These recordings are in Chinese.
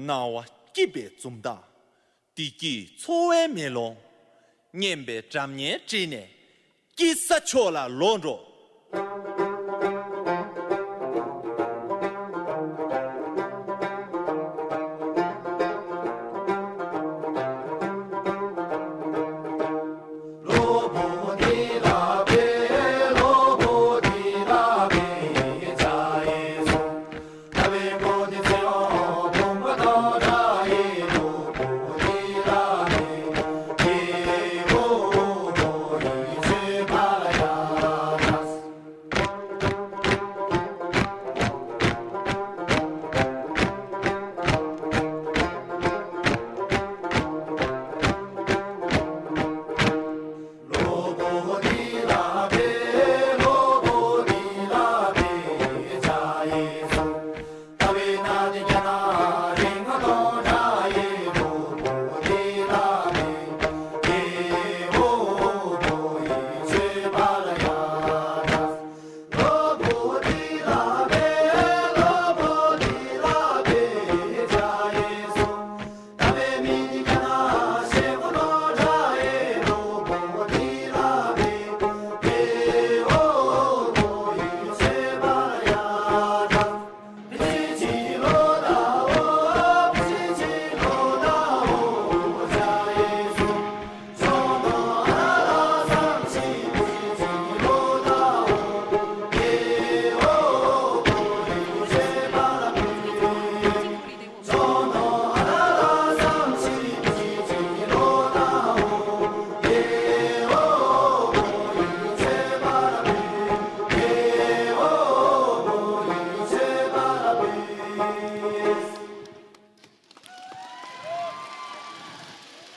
那我级别中大，地基错位面龙，年别3年之内，几十错了乱着。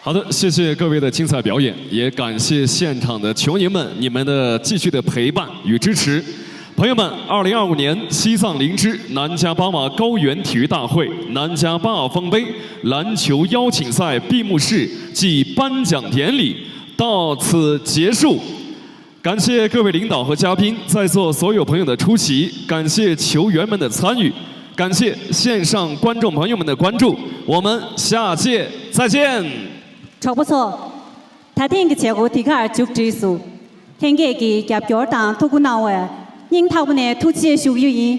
好的，谢谢各位的精彩表演，也感谢现场的球迷们你们的继续的陪伴与支持。朋友们，2025年西藏灵芝南迦巴瓦高原体育大会南迦巴瓦峰杯篮球邀请赛闭幕式暨颁奖典礼到此结束。感谢各位领导和嘉宾，在座所有朋友的出席，感谢球员们的参与，感谢线上观众朋友们的关注，我们下届再见。错不错？他听个结果提个二九指数，听个给夹表当透过脑哎，人他不呢突起属于因，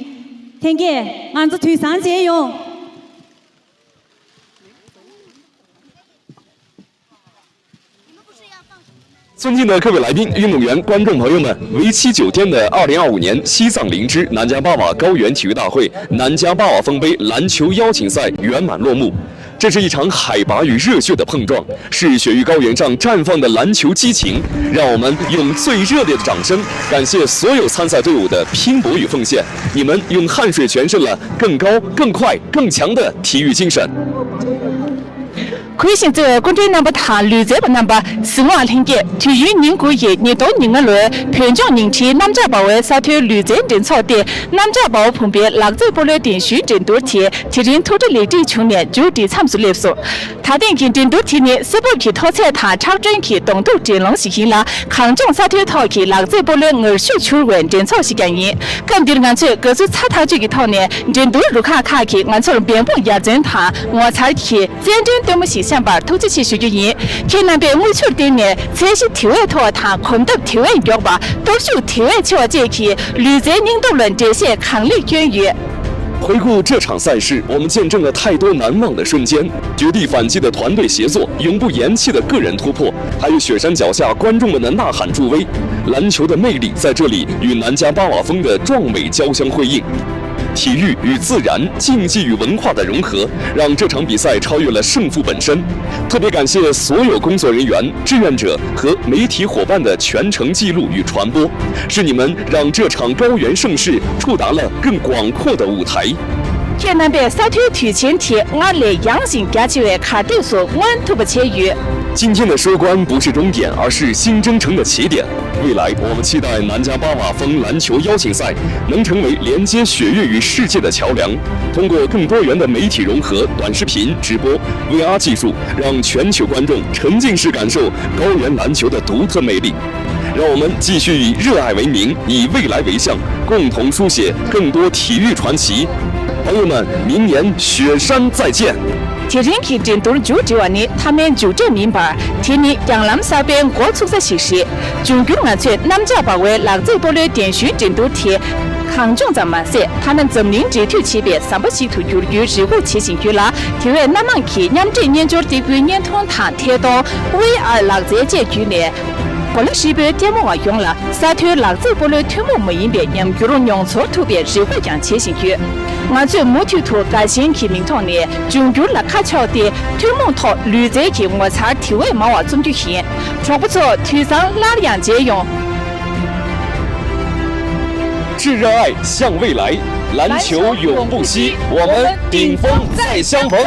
听个按照推上节用。尊敬的各位来宾、运动员、观众朋友们，为期9天的2025年西藏灵芝南迦巴瓦高原体育大会南迦巴瓦峰杯篮球邀请赛圆满落幕。这是一场海拔与热血的碰撞，是雪域高原上绽放的篮球激情。让我们用最热烈的掌声，感谢所有参赛队伍的拼搏与奉献。你们用汗水诠释了更高、更快、更强的体育精神。可以现在观众number他旅在不 number 4万听见体育人口也你都人个轮偏将人气南迦巴瓦沙滩旅在人草的南迦巴瓦旁边落在不了电视人多天提人拖着内地青年就地参数列数他定跟人多天呢是不去掏菜他超准去动都真龙实行了抗战沙滩套去落在不了耳水球员人草是感应更别干脆各处插头这个套呢人多如卡卡去按照边部也真他我才去真正对不起想法投资起属于人看那边每处店呢这些体育套他困到体育表吧都是体育球这期旅在领导人这些抗力捐予回顾这场赛事，我们见证了太多难忘的瞬间，绝地反击的团队协作，永不言弃的个人突破，还有雪山脚下观众们的呐喊助威。篮球的魅力在这里与南迦巴瓦峰的壮美交相辉映。体育与自然、竞技与文化的融合，让这场比赛超越了胜负本身。特别感谢所有工作人员、志愿者和媒体伙伴的全程记录与传播，是你们让这场高原盛事触达了更广阔的舞台。天南边沙滩体前提，俺来阳性假期外卡定所稳突不前余。今天的收官不是终点，而是新征程的起点。未来，我们期待南加巴瓦峰篮球邀请赛能成为连接雪域与世界的桥梁，通过更多元的媒体融合、短视频、直播、VR 技术，让全球观众沉浸式感受高原篮球的独特魅力。让我们继续以热爱为名，以未来为向，共同书写更多体育传奇。朋友们，明年雪山再见。铁人去战斗就这完呢，他们就这明白，天呢江南沙边国出在实施，中国人却南加保卫两这波的电讯战斗贴。抗中咱们说，他们证明这条级别三不系统就有智慧骑行去了，因为那么去两这研究的观念通谈贴到为二两这解决呢。过了西边节目我用了，沙头两这波的推木没一边，研究了用错图片智慧讲骑行去。我做木头图改先去名堂呢，中国了卡桥的推木头绿色去我才体位毛我总就行，说不错，推上哪两节用。致热爱向未来，篮球永不息，我们顶峰再相逢。